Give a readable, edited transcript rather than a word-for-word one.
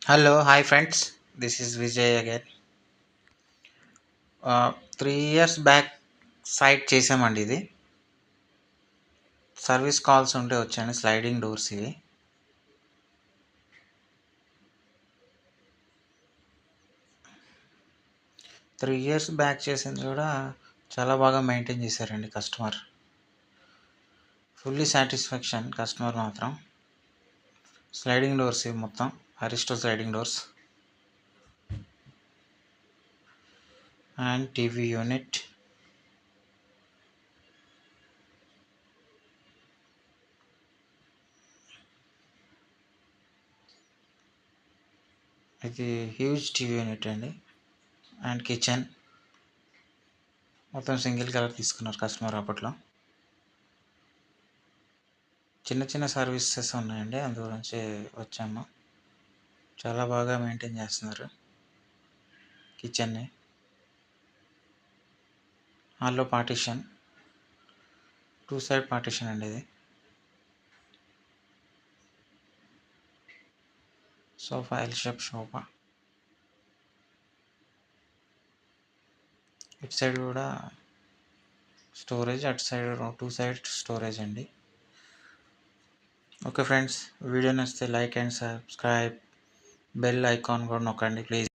Hello, hi friends. This is Vijay again. 3 years back site చేసామండి ఇది. Service calls ఉంటే వచ్చాను. స్లైడింగ్ డోర్స్ ఇవి. 3 ఇయర్స్ బ్యాక్ చేసింది కూడా చాలా బాగా మెయింటైన్ చేశారండి కస్టమర్. ఫుల్లీ సాటిస్ఫాక్షన్ కస్టమర్ మాత్రం. స్లైడింగ్ డోర్స్ ఇవి మొత్తం Aristo sliding doors and TV unit. ఇది హ్యూజ్ టీవీ యూనిట్ అండి. అండ్ కిచెన్ మొత్తం సింగిల్ కలర్ తీసుకున్నారు కస్టమర్ అప్పట్లో. చిన్న చిన్న సర్వీసెస్ ఉన్నాయండి, అందు గురించి వచ్చాము. చాలా బాగా మెయింటైన్ చేస్తున్నారు కిచెన్ని. హాల్లో పార్టీషన్, 2 సైడ్ పార్టీషన్ అండి ఇది. Sofa, L shape sofa. ఇటు సైడ్ కూడా స్టోరేజ్, అటు సైడ్ 2 సైడ్ స్టోరేజ్ అండి. ఓకే ఫ్రెండ్స్, వీడియో నచ్చితే like and subscribe, bell icon కూడా నొక్కండి ప్లీజ్.